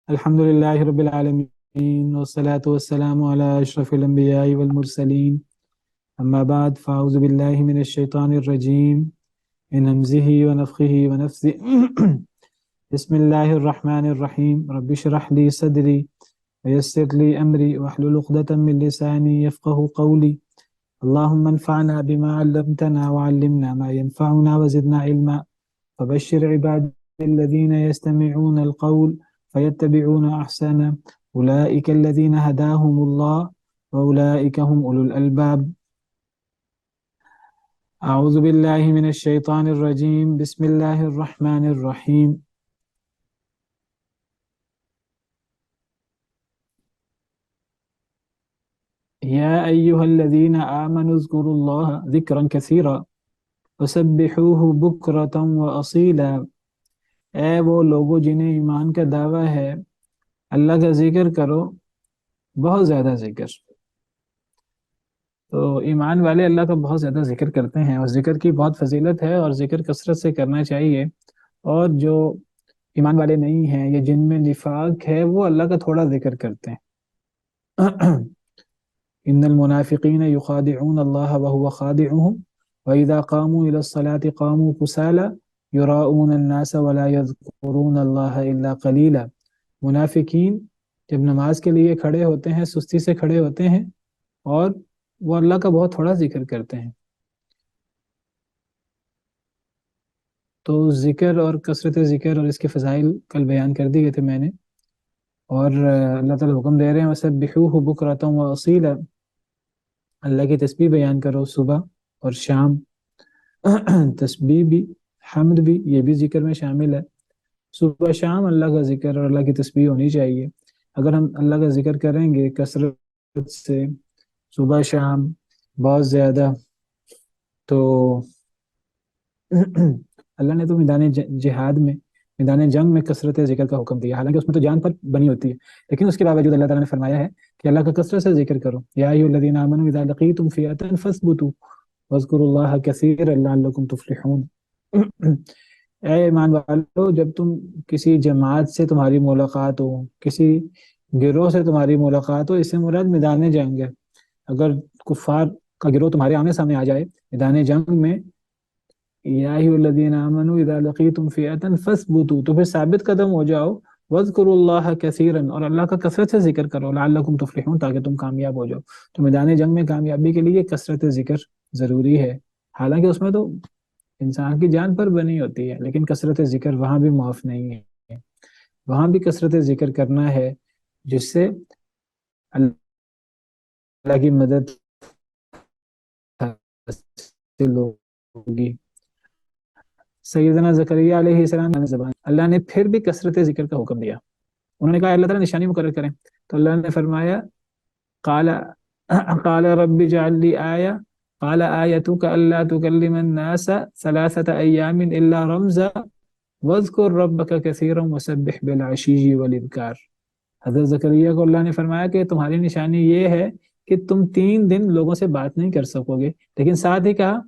الحمد لله رب العالمين والصلاة والسلام على أشرف الأنبياء والمرسلين. أما بعد فأعوذ بالله من الشيطان الرجيم من همزه ونفخه ونفثه. بسم الله الرحمن الرحيم. رب اشرح لي صدري ويسر لي أمري واحلل عقدة من لساني يفقه قولي. اللهم انفعنا بما علمتنا وعلمنا ما ينفعنا وزدنا علما. فبشر عبادي الذين يستمعون القول فيتبعون أحسنه. أولئك الذين هداهم الله وأولئك هم أولو الألباب. أعوذ بالله من الشيطان الرجيم. بسم الله الرحمن الرحيم. يا أيها الذين آمنوا اذكروا الله ذكرا كثيرا وسبحوه بكرة وأصيلا. اے وہ لوگوں جنہیں ایمان کا دعویٰ ہے، اللہ کا ذکر کرو، بہت زیادہ ذکر. تو ایمان والے اللہ کا بہت زیادہ ذکر کرتے ہیں اور ذکر کی بہت فضیلت ہے اور ذکر کثرت سے کرنا چاہیے. اور جو ایمان والے نہیں ہیں یا جن میں نفاق ہے وہ اللہ کا تھوڑا ذکر کرتے ہیں. ان المنافقین یخادعون اللہ وهو خادعهم واذا قاموا الى الصلاة قاموا كسالى يراؤون الناس ولا يذكرون اللہ الا قلیلا. منافقین جب نماز کے لیے کھڑے ہوتے ہیں سستی سے کھڑے ہوتے ہیں اور وہ اللہ کا بہت تھوڑا ذکر کرتے ہیں. تو ذکر اور کثرت ذکر اور اس کے فضائل کل بیان کر دیے تھے میں نے. اور اللہ تعالیٰ حکم دے رہے ہیں وَسَبِّحُوهُ بُكْرَةً وَأَصِيلًا. اللہ کی تسبیح بیان کرو صبح اور شام. تسبیح بھی حمد بھی یہ بھی ذکر میں شامل ہے. صبح شام اللہ کا ذکر اور اللہ کی تسبیح ہونی چاہیے. اگر ہم اللہ کا ذکر کریں گے کثرت سے صبح شام بہت زیادہ تو اللہ نے تو میدان جہاد میں میدان جنگ میں کثرت ذکر کا حکم دیا. حالانکہ اس میں تو جان پر بنی ہوتی ہے، لیکن اس کے باوجود اللہ تعالیٰ نے فرمایا ہے کہ اللہ کا کثرت سے ذکر کرو. یا ایھا الذین آمنوا اذا لقیتم فئۃ فاثبتوا واذکروا اللہ کثیرا لعلکم تفلحون. اے ایمان والو، جب تم کسی جماعت سے تمہاری ملاقات ہو، کسی گروہ سے تمہاری ملاقات ہو، اس سے مراد میدان جنگ ہے. اگر کفار کا گروہ تمہارے آمنے سامنے آ جائے میدان جنگ میں، یا ایھا الذین آمنوا اذا لقیتم فئۃ فاثبتوا، تو پھر ثابت قدم ہو جاؤ. واذکروا اللہ کثیرا، اور اللہ کا کثرت سے ذکر کرو. لعلکم تفلحون، تاکہ تم کامیاب ہو جاؤ. تو میدان جنگ میں کامیابی کے لیے کثرت ذکر ضروری ہے. حالانکہ اس میں تو انسان کی جان پر بنی ہوتی ہے، لیکن کثرت ذکر وہاں بھی معاف نہیں ہے. وہاں بھی کثرت ذکر کرنا ہے جس سے اللہ کی مدد حاصل ہوگی. سیدنا زکریا علیہ السلام نے زبان اللہ نے پھر بھی کثرت ذکر کا حکم دیا. انہوں نے کہا اللہ تعالیٰ نشانی مقرر کریں، تو اللہ نے فرمایا قال رب اجعل لي آية قال آيتك ألا تكلم الناس 3 أيام إلا رمزا واذكر ربك كثيرا وسبح بالعشي والإبكار. حضرت زکریا کو اللہ نے فرمایا کہ تمہاری نشانی یہ ہے کہ تم 3 دن لوگوں سے بات نہیں کر سکو گے، لیکن ساتھ ہی کہا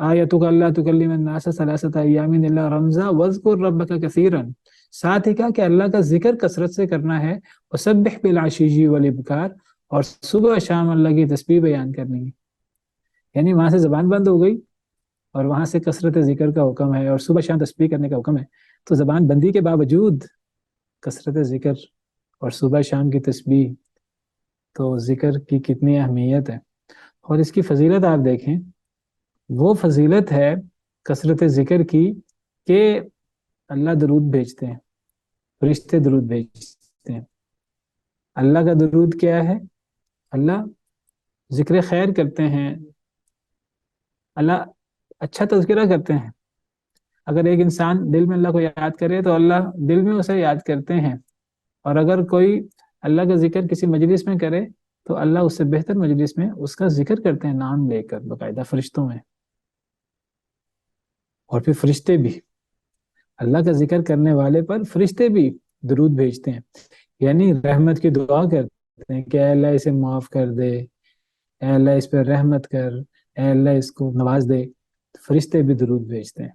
آیتک اللہ تکلم الناس 3 ایام الا رمزا واذکر ربک کثیرا. ساتھ ہی کہا کہ اللہ کا ذکر کثرت سے کرنا ہے. وسبح بالعشی والابکار، اور صبح شام اللہ کی تسبیح بیان کرنی ہے. یعنی وہاں سے زبان بند ہو گئی اور وہاں سے کثرت ذکر کا حکم ہے اور صبح شام تسبیح کرنے کا حکم ہے. تو زبان بندی کے باوجود کثرت ذکر اور صبح شام کی تسبیح، تو ذکر کی کتنی اہمیت ہے. اور اس کی فضیلت آپ دیکھیں، وہ فضیلت ہے کثرت ذکر کی کہ اللہ درود بھیجتے ہیں، فرشتے درود بھیجتے ہیں. اللہ کا درود کیا ہے؟ اللہ ذکر خیر کرتے ہیں، اللہ اچھا تذکرہ کرتے ہیں. اگر ایک انسان دل میں اللہ کو یاد کرے تو اللہ دل میں اسے یاد کرتے ہیں. اور اگر کوئی اللہ کا ذکر کسی مجلس میں کرے تو اللہ اس سے بہتر مجلس میں اس کا ذکر کرتے ہیں، نام لے کر باقاعدہ فرشتوں میں. اور پھر فرشتے بھی اللہ کا ذکر کرنے والے پر فرشتے بھی درود بھیجتے ہیں، یعنی رحمت کی دعا کرتے ہیں کہ اے اللہ اسے معاف کر دے، اے اللہ اس پہ رحمت کر، اے اللہ اس کو نواز دے. فرشتے بھی درود بھیجتے ہیں.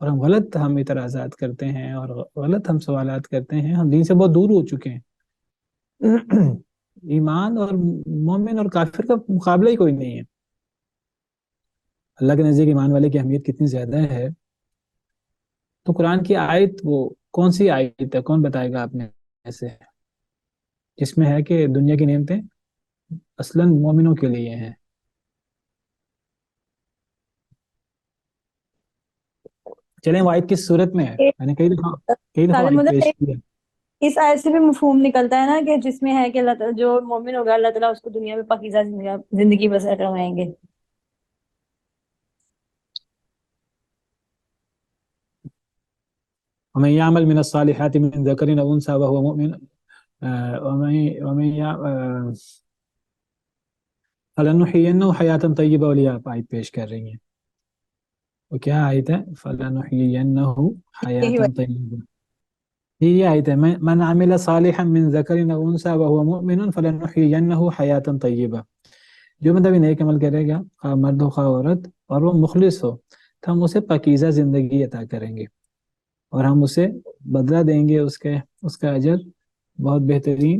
اور ہم اعتراضات کرتے ہیں اور غلط ہم سوالات کرتے ہیں. ہم دین سے بہت دور ہو چکے ہیں. ایمان اور مومن اور کافر کا مقابلہ ہی کوئی نہیں ہے. اللہ کے نزدیک ایمان والے کی اہمیت کتنی زیادہ ہے. تو قرآن کی آیت وہ کون سی آیت ہے؟ کون بتائے گا آپ نے ایسے جس میں ہے کہ دنیا کی نعمتیں اصلاً مومنوں کے لیے ہیں؟ چلیں وہ آیت کس صورت میں ہے؟ میں نے کئی دفعہ سالم آیت مدد پیش کی ہے. اس آیت سے بھی مفہوم نکلتا ہے نا کہ جس میں ہے کہ اللہ تعالیٰ جو مومن ہوگا اللہ تعالیٰ اس کو دنیا میں پاکیزہ زندگی بسر کروائیں گے. ومن يعمل من الصالحات من ذكر أو أنثى وهو مؤمن فلنحيينه حياة طيبة. والی آپ آیت پیش کر رہی ہیں وہ کیا آیت ہے؟ فلنحيينه یہی حياة بات طيبة. یہ آیت ہے من عمل صالحا من ذکر او انثى وهو مؤمن فلنحيينه حياة طيبة. جو مطلب نیک عمل کرے گا خواہ مرد ہو خواہ عورت اور وہ مخلص ہو تو ہم اسے پاکیزہ زندگی عطا کریں گے اور ہم اسے بدلہ دیں گے اس کا اجر بہت بہترین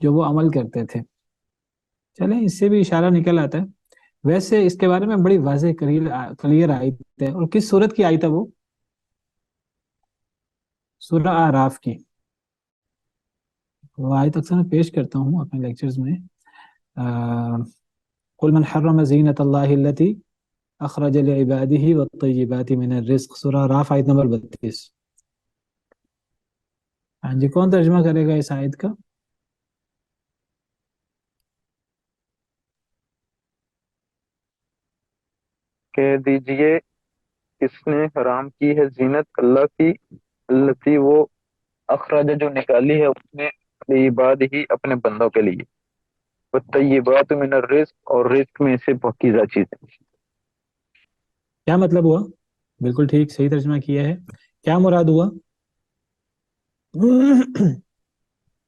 جو وہ عمل کرتے تھے. چلیں اس سے بھی اشارہ نکل آتا ہے. ویسے اس کے بارے میں بڑی واضح کلیئر آیت ہے. اور کس صورت کی آیت ہے وہ؟ سورہ اعراف کی. وہ آیت اکثر میں پیش کرتا ہوں اپنے لیکچرز میں. قل من حرم زینت اللہ التی اخرج لعباده والطیبات من الرزق. سورہ اعراف آیت نمبر 32. ہاں جی کون ترجمہ کرے گا اس آیت کا؟ کہہ دیجئے کس نے حرام کی ہے زینت اللہ کی التی وہ اخراج جو نکالی ہے اس نے عباد ہی اپنے بندوں کے لیے والطیبات من الرزق اور رزق میں سے پاکیزہ چیزیں. کیا مطلب ہوا؟ بالکل ٹھیک صحیح ترجمہ کیا ہے. کیا مراد ہوا؟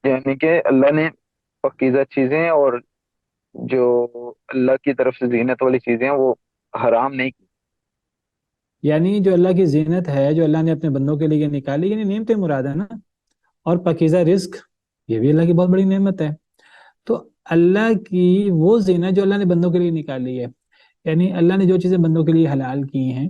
یعنی کہ اللہ نے پاکیزہ چیزیں اور جو اللہ کی طرف سے زینت والی چیزیں وہ حرام نہیں کی. یعنی جو اللہ کی زینت ہے جو اللہ نے اپنے بندوں کے لیے نکالی یعنی نعمتیں مراد ہے نا. اور پاکیزہ رزق یہ بھی اللہ کی بہت بڑی نعمت ہے. تو اللہ کی وہ زینت جو اللہ نے بندوں کے لیے نکالی ہے یعنی اللہ نے جو چیزیں بندوں کے لیے حلال کی ہیں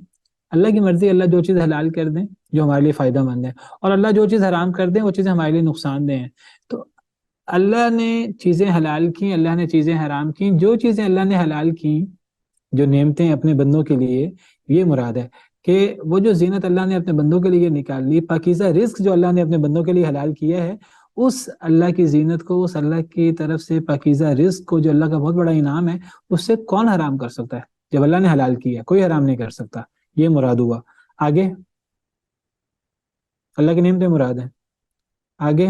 اللہ کی مرضی اللہ جو چیز حلال کر دیں جو ہمارے لیے فائدہ مند ہے اور اللہ جو چیز حرام کر دیں وہ چیزیں ہمارے لیے نقصان دہ ہیں. تو اللہ نے چیزیں حلال کی اللہ نے چیزیں حرام کی. جو چیزیں اللہ نے حلال کی جو نعمتیں اپنے بندوں کے لیے یہ مراد ہے کہ وہ جو زینت اللہ نے اپنے بندوں کے لیے نکال لی پاکیزہ رزق جو اللہ نے اپنے بندوں کے لیے حلال کیا ہے اس اللہ کی زینت کو اس اللہ کی طرف سے پاکیزہ رزق کو جو اللہ کا بہت بڑا انعام ہے اس سے کون حرام کر سکتا ہے؟ جب اللہ نے حلال کیا کوئی حرام نہیں کر سکتا. یہ مراد ہوا. آگے اللہ کی نعمتیں مراد ہیں. آگے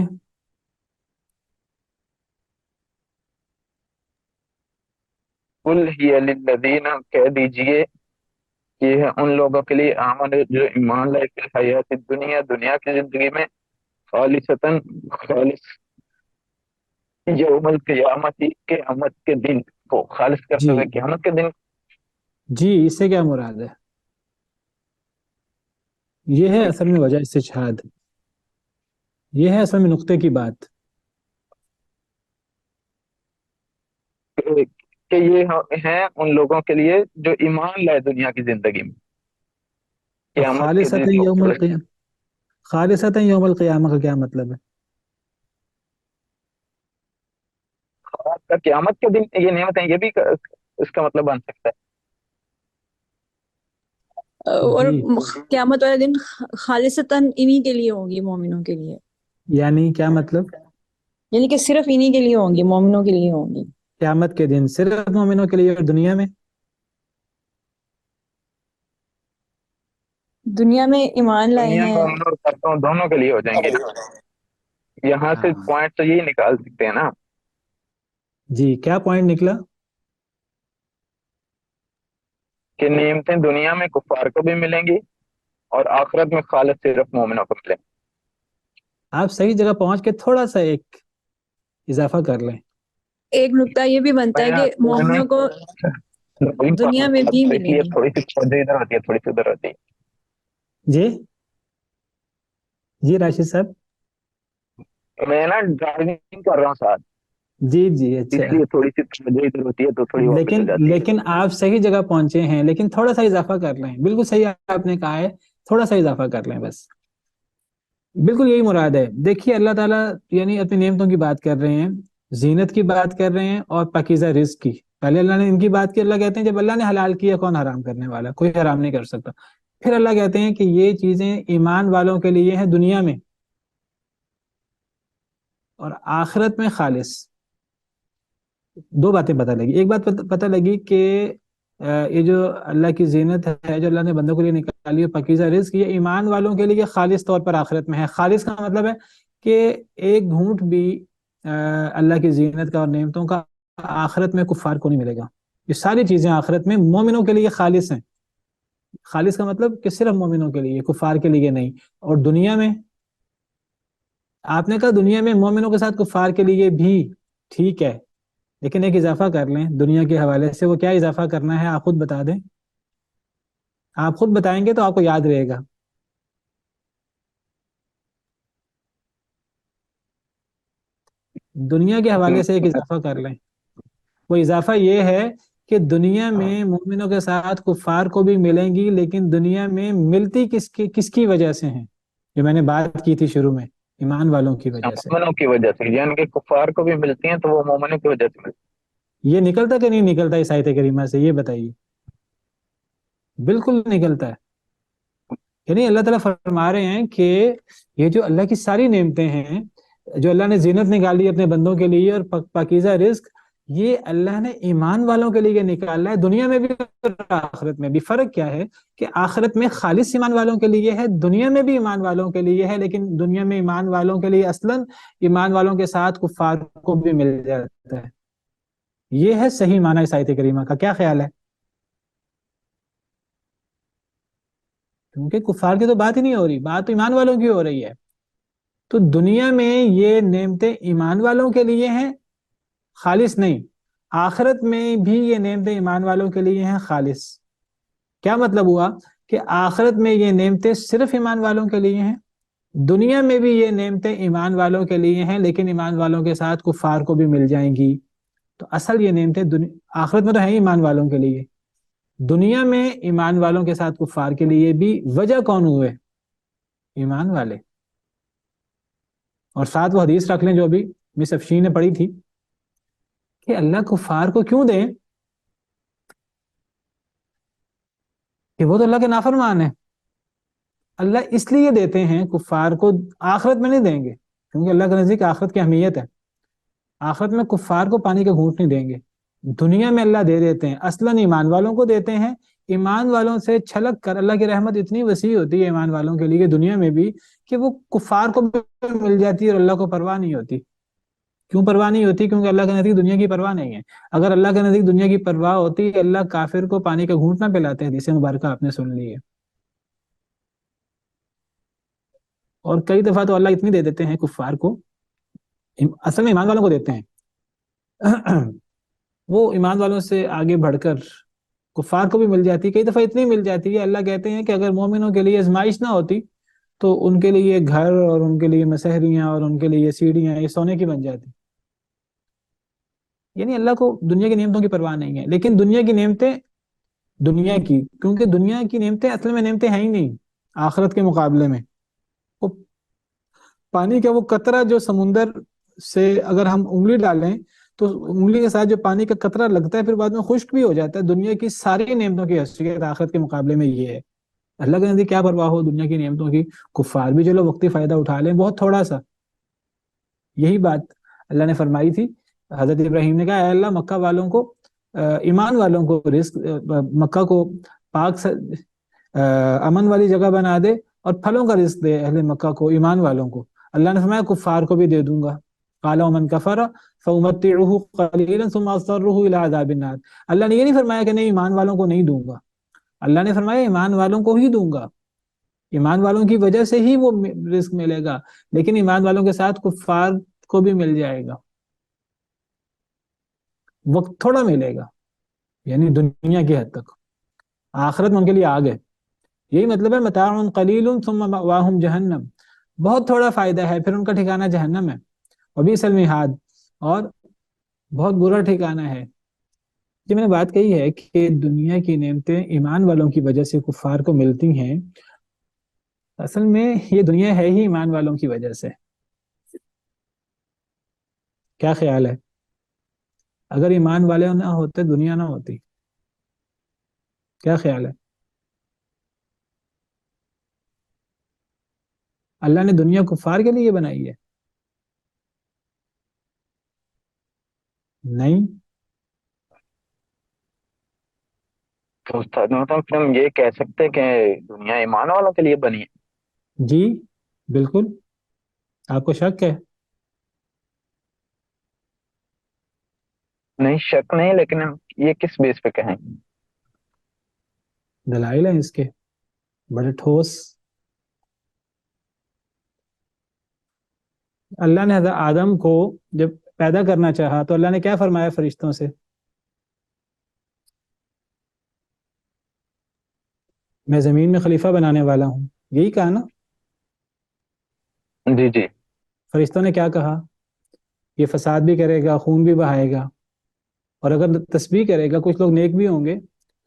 قل ہی للذین کہہ دیجئے یہ ہے ان لوگوں کے لیے آمن جو ایمان لائے فی الحیات الدنیا دنیا کی زندگی میں خالصتاً خالص یوم القیامت قیامت کے دن کو خالص کرتے جی ہوئے قیامت کے دن. جی اس سے کیا مراد ہے؟ یہ ہے اصل میں وجہ استشہاد. یہ ہے اصل میں نقطے کی بات. کہ یہ ہیں ان لوگوں کے لیے جو ایمان لائے دنیا کی زندگی میں تو قیامت کے دن کو خالصتاً یوم القیامہ کا کیا مطلب ہے؟ خاص کر قیامت کے دن یہ نعمتیں یہ بھی اس کا مطلب بن سکتا ہے. اور جی قیامت والے دن خالصتاً انہی کے لیے ہوگی مومنوں کے لیے. یعنی کیا مطلب؟ یعنی کہ صرف انہی کے لیے ہوں گی مومنوں کے لیے ہوں گی. قیامت کے دن صرف مومنوں کے لیے اور دنیا میں؟ دنیا میں ایمان لائے دنیا ہیں مومن اور کافروں دونوں کے لیے ہو جائیں گے نا. یہاں سے ہاں پوائنٹ تو یہی نکال سکتے ہیں نا جی کیا پوائنٹ نکلا؟ کہ نعمتیں دنیا میں کفار کو بھی ملیں گی اور آخرت میں خالص صرف مومنوں کو ملیں گی. آپ صحیح جگہ پہنچ کے تھوڑا سا ایک اضافہ کر لیں. ایک نقطہ یہ بھی بنتا ہے کہ مومنوں کو دنیا میں بھی اس ملیں لیے گی. تھوڑی سی ادھر ہوتی ہے تھوڑی سی ادھر ہوتی ہے. جی جی راشد صاحب. میں نا ڈرائیونگ کر رہا ہوں ساتھ، جی جی اس اچھا. لیے تھوڑی سی توجہ ادھر ہوتی ہے تو تھوڑی واپس ہو لیکن جاتی ہے. لیکن آپ صحیح جگہ پہنچے ہیں، لیکن تھوڑا سا اضافہ کر لیں. بالکل صحیح آپ نے کہا ہے، تھوڑا سا اضافہ کر لیں بس. بالکل یہی مراد ہے. دیکھیے اللہ تعالیٰ یعنی اپنی نعمتوں کی بات کر رہے ہیں، زینت کی بات کر رہے ہیں، اور پاکیزہ رزق کی. پہلے اللہ نے ان کی بات کی. اللہ کہتے ہیں جب اللہ نے حلال کیا کون حرام کرنے والا؟ کوئی حرام نہیں کر سکتا. پھر اللہ کہتے ہیں کہ یہ چیزیں ایمان والوں کے لیے ہیں دنیا میں، اور آخرت میں خالص. دو باتیں پتہ لگی. ایک بات پتہ لگی کہ یہ جو اللہ کی زینت ہے جو اللہ نے بندوں کے لیے نکالی ہے، پاکیزہ رزق، یہ ایمان والوں کے لیے خالص طور پر آخرت میں ہے. خالص کا مطلب ہے کہ ایک گھونٹ بھی اللہ کی زینت کا اور نعمتوں کا آخرت میں کفار کو نہیں ملے گا. یہ ساری چیزیں آخرت میں مومنوں کے لیے خالص ہیں. خالص کا مطلب کہ صرف مومنوں کے لیے، کفار کے لیے نہیں. اور دنیا میں آپ نے کہا دنیا میں مومنوں کے ساتھ کفار کے لیے بھی ٹھیک ہے، لیکن ایک اضافہ کر لیں دنیا کے حوالے سے. وہ کیا اضافہ کرنا ہے آپ خود بتا دیں. آپ خود بتائیں گے تو آپ کو یاد رہے گا. دنیا کے حوالے سے ایک اضافہ کر لیں. وہ اضافہ یہ ہے کہ دنیا میں مومنوں کے ساتھ کفار کو بھی ملیں گی، لیکن دنیا میں ملتی کس کی وجہ سے ہیں؟ جو میں نے بات کی تھی شروع میں، ایمان والوں کی وجہ سے. مومنوں کی وجہ سے، یعنی کہ کفار کو بھی ملتی ہیں تو وہ مومنوں کی وجہ سے ملتی یہ نکلتا کہ نہیں نکلتا اس آیت کریمہ سے؟ یہ بتائیے. بالکل نکلتا ہے. یعنی اللہ تعالیٰ فرما رہے ہیں کہ یہ جو اللہ کی ساری نعمتیں ہیں، جو اللہ نے زینت نکالی اپنے بندوں کے لیے، اور پاکیزہ رزق، یہ اللہ نے ایمان والوں کے لیے نکالا ہے، دنیا میں بھی اور آخرت میں بھی. فرق کیا ہے کہ آخرت میں خالص ایمان والوں کے لیے ہے، دنیا میں بھی ایمان والوں کے لیے ہے. لیکن دنیا میں ایمان والوں کے لیے اصلاً ایمان والوں کے ساتھ کفار کو بھی مل جاتا ہے. یہ ہے صحیح معنی اس آیت کریمہ کا. کیا خیال ہے؟ کیونکہ کفار کی تو بات ہی نہیں ہو رہی، بات تو ایمان والوں کی ہو رہی ہے. تو دنیا میں یہ نعمتیں ایمان والوں کے لیے ہیں، خالص نہیں. آخرت میں بھی یہ نعمتیں ایمان والوں کے لیے ہیں، خالص. کیا مطلب ہوا کہ آخرت میں یہ نعمتیں صرف ایمان والوں کے لیے ہیں، دنیا میں بھی یہ نعمتیں ایمان والوں کے لیے ہیں، لیکن ایمان والوں کے ساتھ کفار کو بھی مل جائیں گی. تو اصل یہ نعمتیں آخرت میں تو ہیں ایمان والوں کے لیے، دنیا میں ایمان والوں کے ساتھ کفار کے لیے بھی. وجہ کون ہوئے؟ ایمان والے. اور ساتھ وہ حدیث رکھ لیں جو بھی مس افشین نے پڑھی تھی کہ اللہ کفار کو کیوں دیں؟ کہ وہ تو اللہ کے نافرمان ہیں. اللہ اس لیے دیتے ہیں کفار کو، آخرت میں نہیں دیں گے، کیونکہ اللہ کے نزدیک آخرت کی اہمیت ہے. آخرت میں کفار کو پانی کا گھونٹ نہیں دیں گے. دنیا میں اللہ دے دیتے ہیں، اصلاً ایمان والوں کو دیتے ہیں. ایمان والوں سے چھلک کر اللہ کی رحمت اتنی وسیع ہوتی ہے ایمان والوں کے لیے دنیا میں بھی، کہ وہ کفار کو بھی مل جاتی ہے اور اللہ کو پرواہ نہیں ہوتی. کیوں پرواہ نہیں ہوتی؟ کیونکہ اللہ کے نزدیک دنیا کی پرواہ نہیں ہے. اگر اللہ کے نزدیک دنیا کی پرواہ ہوتی، اللہ کافر کو پانی کا گھونٹ نہ پلاتے ہیں. حدیث مبارکہ آپ نے سن لی ہے. اور کئی دفعہ تو اللہ اتنی دے دیتے ہیں کفار کو، اصل میں ایمان والوں کو دیتے ہیں. وہ ایمان والوں سے آگے بڑھ کر کفار کو بھی مل جاتی، کئی دفعہ اتنی مل جاتی ہے. اللہ کہتے ہیں کہ اگر مومنوں کے لیے آزمائش نہ ہوتی تو ان کے لیے گھر اور ان کے لیے مسہریاں اور ان کے لیے سیڑھیاں یہ سونے کی بن جاتی. یعنی اللہ کو دنیا کی نعمتوں کی پرواہ نہیں ہے. لیکن دنیا کی نعمتیں دنیا کی، کیونکہ دنیا کی نعمتیں اصل میں نعمتیں ہیں ہی نہیں آخرت کے مقابلے میں. وہ پانی کا وہ قطرہ جو سمندر سے اگر ہم انگلی ڈالیں تو انگلی کے ساتھ جو پانی کا قطرہ لگتا ہے پھر بعد میں خشک بھی ہو جاتا ہے. دنیا کی ساری نعمتوں کی حیثیت آخرت کے مقابلے میں یہ ہے. اللہ کے نزدیک کیا پرواہ ہو دنیا کی نعمتوں کی. کفار بھی چلو وقتی فائدہ اٹھا لیں، بہت تھوڑا سا. یہی بات اللہ نے فرمائی تھی. حضرت ابراہیم نے کہا اے اللہ مکہ والوں کو، ایمان والوں کو رزق، مکہ کو پاک امن والی جگہ بنا دے اور پھلوں کا رزق دے اہل مکہ کو، ایمان والوں کو. اللہ نے فرمایا کفار کو بھی دے دوں گا. قال ومن کفر فامتعه قلیلا ثم اضطره الى عذاب النار. اللہ نے یہ نہیں فرمایا کہ نہیں ایمان والوں کو نہیں دوں گا. اللہ نے فرمایا ایمان والوں کو ہی دوں گا. ایمان والوں کی وجہ سے ہی وہ رزق ملے گا، لیکن ایمان والوں کے ساتھ کفار کو بھی مل جائے گا. وقت تھوڑا ملے گا، یعنی دنیا کی حد تک. آخرت میں ان کے لیے آگ ہے. یہی مطلب ہے متاع قلیل ثم مأواہم جہنم، بہت تھوڑا فائدہ ہے پھر ان کا ٹھکانہ جہنم ہے، وبئس المہاد، اور بہت برا ٹھکانہ ہے۔ جو میں نے بات کہی ہے کہ دنیا کی نعمتیں ایمان والوں کی وجہ سے کفار کو ملتی ہیں، اصل میں یہ دنیا ہے ہی ایمان والوں کی وجہ سے۔ کیا خیال ہے؟ اگر ایمان والے نہ ہوتے دنیا نہ ہوتی، کیا خیال ہے؟ اللہ نے دنیا کفار کے لیے بنائی ہے؟ نہیں۔ تو استاد محترم پھر ہم یہ کہہ سکتے ہیں کہ دنیا ایمان والوں کے لیے بنی ہے؟ جی بالکل۔ آپ کو شک ہے؟ نہیں شک نہیں، لیکن ہم یہ کس بیس پہ کہیں؟ دلائل ہیں اس کے بڑے ٹھوس۔ اللہ نے حضرت آدم کو جب پیدا کرنا چاہا تو اللہ نے کیا فرمایا فرشتوں سے؟ میں زمین میں خلیفہ بنانے والا ہوں، یہی کہا نا؟ جی جی۔ فرشتوں نے کیا کہا؟ یہ فساد بھی کرے گا، خون بھی بہائے گا، اور اگر تسبیح کرے گا، کچھ لوگ نیک بھی ہوں گے،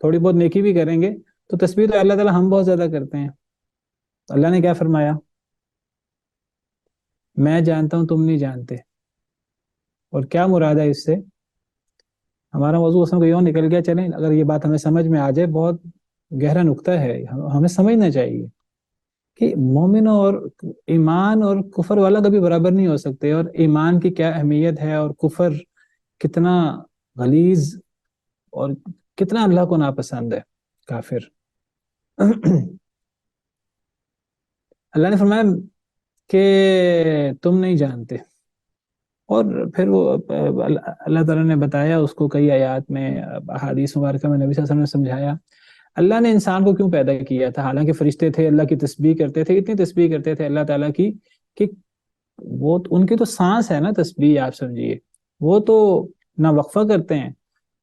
تھوڑی بہت نیکی بھی کریں گے، تو تسبیح تو اللہ تعالیٰ ہم بہت زیادہ کرتے ہیں۔ تو اللہ نے کیا فرمایا؟ میں جانتا ہوں تم نہیں جانتے۔ اور کیا مراد ہے اس سے؟ ہمارا موضوع اس میں کوئی اور نکل گیا، چلیں اگر یہ بات ہمیں سمجھ میں آ جائے، بہت گہرا نقطہ ہے، ہمیں سمجھنا چاہیے کہ مومن اور ایمان اور کفر والا کبھی برابر نہیں ہو سکتے، اور ایمان کی کیا اہمیت ہے، اور کفر کتنا غلیظ اور کتنا اللہ کو ناپسند ہے کافر۔ اللہ نے فرمایا کہ تم نہیں جانتے، اور پھر وہ اللہ تعالیٰ نے بتایا اس کو کئی آیات میں، احادیث مبارکہ میں نبی صلی اللہ علیہ وسلم نے سمجھایا اللہ نے انسان کو کیوں پیدا کیا تھا، حالانکہ فرشتے تھے، اللہ کی تسبیح کرتے تھے، اتنی تسبیح کرتے تھے اللہ تعالیٰ کی کہ وہ ان کی تو سانس ہے نا تسبیح، آپ سمجھیے، وہ تو نہ وقفہ کرتے ہیں،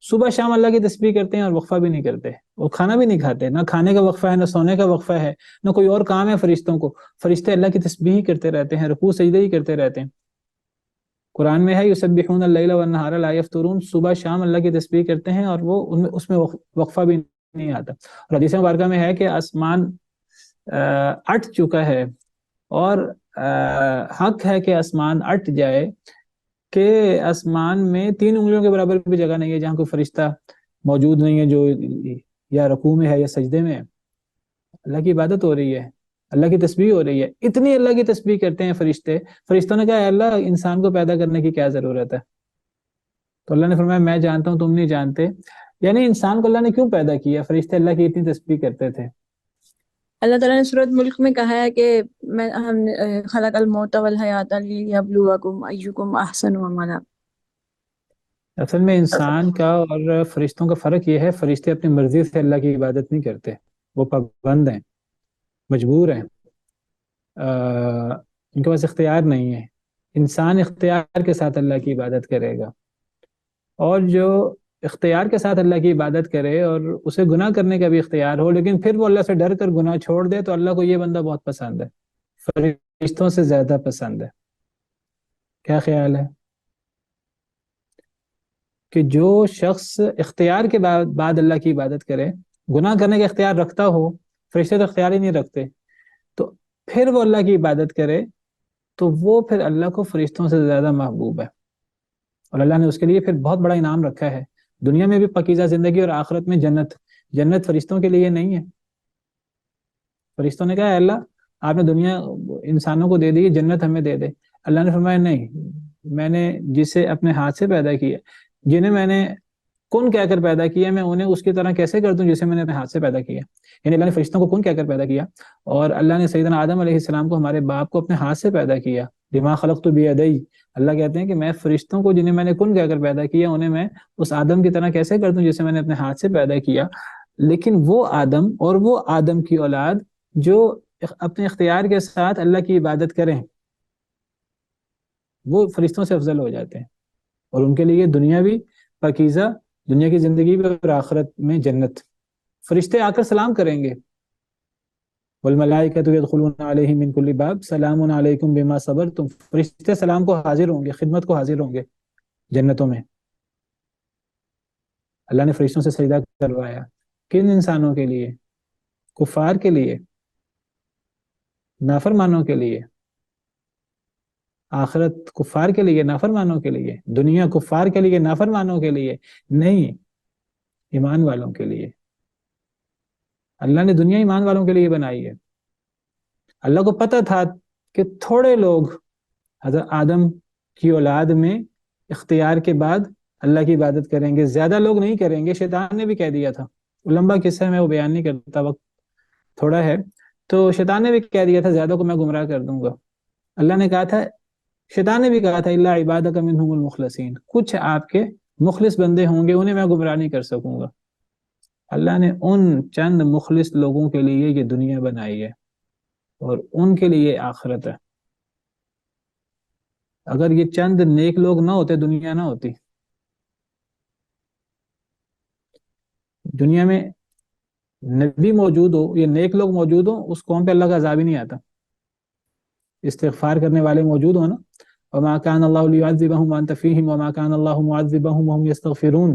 صبح شام اللہ کی تسبیح کرتے ہیں اور وقفہ بھی نہیں کرتے، وہ کھانا بھی نہیں کھاتے، نہ کھانے کا وقفہ ہے، نہ سونے کا وقفہ ہے، نہ کوئی اور کام ہے فرشتوں کو، فرشتے اللہ کی تسبیح ہی کرتے رہتے ہیں، رکوع سجدے ہی کرتے رہتے ہیں۔ قرآن میں ہے یسبحون اللیل والنہار لا یفترون، صبح شام اللہ کی تسبیح کرتے ہیں، اور وہ اس میں وقفہ بھی نہیں آتا۔ اور حدیث مبارکہ میں ہے کہ آسمان اٹھ چکا ہے، اور حق ہے کہ آسمان اٹھ جائے، کہ آسمان میں 3 انگلیوں کے برابر بھی جگہ نہیں ہے جہاں کوئی فرشتہ موجود نہیں ہے جو یا رکوع میں ہے یا سجدے میں ہے، اللہ کی عبادت ہو رہی ہے، اللہ کی تسبیح ہو رہی ہے، اتنی اللہ کی تسبیح کرتے ہیں فرشتے۔ فرشتوں نے کہا اللہ انسان کو پیدا کرنے کی کیا ضرورت ہے؟ تو اللہ نے فرمایا میں جانتا ہوں تم نہیں جانتے، یعنی انسان کو اللہ نے کیوں پیدا کیا؟ فرشتے اللہ کی اتنی تسبیح کرتے تھے۔ اللہ تعالیٰ نے سورۃ ملک میں کہا ہے کہ ہم نے خلق الموت والحیات لیبلوکم ایکم احسن عملا۔ اصل میں انسان کا اور فرشتوں کا فرق یہ ہے، فرشتے اپنی مرضی سے اللہ کی عبادت نہیں کرتے، وہ پابند ہیں، مجبور ہیں، ان کے پاس اختیار نہیں ہے۔ انسان اختیار کے ساتھ اللہ کی عبادت کرے گا، اور جو اختیار کے ساتھ اللہ کی عبادت کرے اور اسے گناہ کرنے کا بھی اختیار ہو، لیکن پھر وہ اللہ سے ڈر کر گناہ چھوڑ دے، تو اللہ کو یہ بندہ بہت پسند ہے، فرشتوں سے زیادہ پسند ہے۔ کیا خیال ہے؟ کہ جو شخص اختیار کے بعد اللہ کی عبادت کرے، گناہ کرنے کا اختیار رکھتا ہو، فرشتے تو اختیار ہی نہیں رکھتے، تو پھر وہ اللہ کی عبادت کرے، تو وہ پھر اللہ کو فرشتوں سے زیادہ محبوب ہے، اور اللہ نے اس کے لیے پھر بہت بڑا انعام رکھا ہے، دنیا میں بھی پاکیزہ زندگی، اور آخرت میں جنت۔ جنت فرشتوں کے لیے نہیں ہے۔ فرشتوں نے کہا اللہ آپ نے دنیا انسانوں کو دے دی، جنت ہمیں دے دے۔ اللہ نے فرمایا نہیں، میں نے جسے اپنے ہاتھ سے پیدا کیا، جنہیں میں نے کن کہہ کر پیدا کیا، میں انہیں اس کی طرح کیسے کر دوں جسے میں نے اپنے ہاتھ سے پیدا کیا؟ یعنی اللہ نے فرشتوں کو کن کہہ کر پیدا کیا، اور اللہ نے سیدنا آدم علیہ السلام کو، ہمارے باپ کو، اپنے ہاتھ سے پیدا کیا، بما خلقت بیدی۔ اللہ کہتے ہیں کہ میں فرشتوں کو جنہیں میں نے کن کہہ کر پیدا کیا، انہیں میں اس آدم کی طرح کیسے کر دوں جسے میں نے اپنے ہاتھ سے پیدا کیا؟ لیکن وہ آدم اور وہ آدم کی اولاد جو اپنے اختیار کے ساتھ اللہ کی عبادت کریں، وہ فرشتوں سے افضل ہو جاتے ہیں، اور ان کے لیے دنیا بھی پاکیزہ، دنیا کی زندگی بھی، اور آخرت میں جنت۔ فرشتے آ کر سلام کریں گے والملائکۃ یدخلون علیہم من کل باب سلام علیکم بما صبرتم، فرشتے سلام کو حاضر ہوں گے، خدمت کو حاضر ہوں گے جنتوں میں۔ اللہ نے فرشتوں سے سجدہ کروایا، کن انسانوں کے لیے؟ کفار کے لیے، نافرمانوں کے لیے۔ آخرت کفار کے لیے، نافرمانوں کے لیے؟ دنیا کفار کے لیے، نافرمانوں کے لیے؟ نہیں، ایمان والوں کے لیے۔ اللہ نے دنیا ایمان والوں کے لیے بنائی ہے۔ اللہ کو پتہ تھا کہ تھوڑے لوگ حضرت آدم کی اولاد میں اختیار کے بعد اللہ کی عبادت کریں گے، زیادہ لوگ نہیں کریں گے۔ شیطان نے بھی کہہ دیا تھا، لمبا قصہ ہے، میں وہ بیان نہیں کرتا، وقت تھوڑا ہے، تو شیطان نے بھی کہہ دیا تھا زیادہ کو میں گمراہ کر دوں گا۔ اللہ نے کہا تھا، شیطان نے بھی کہا تھا الا عبادک منہم المخلصین، کچھ آپ کے مخلص بندے ہوں گے، انہیں میں گمراہ نہیں کر سکوں گا۔ اللہ نے ان چند مخلص لوگوں کے لیے یہ دنیا بنائی ہے اور ان کے لیے آخرت ہے۔ اگر یہ چند نیک لوگ نہ ہوتے، دنیا نہ ہوتی۔ دنیا میں نبی موجود ہو، یہ نیک لوگ موجود ہوں، اس قوم پہ اللہ کا عذاب ہی نہیں آتا۔ استغفار کرنے والے موجود ہوں نا، وما كان الله ليعذبهم وانت فيهم وما كان الله معذبهم وهم يستغفرون،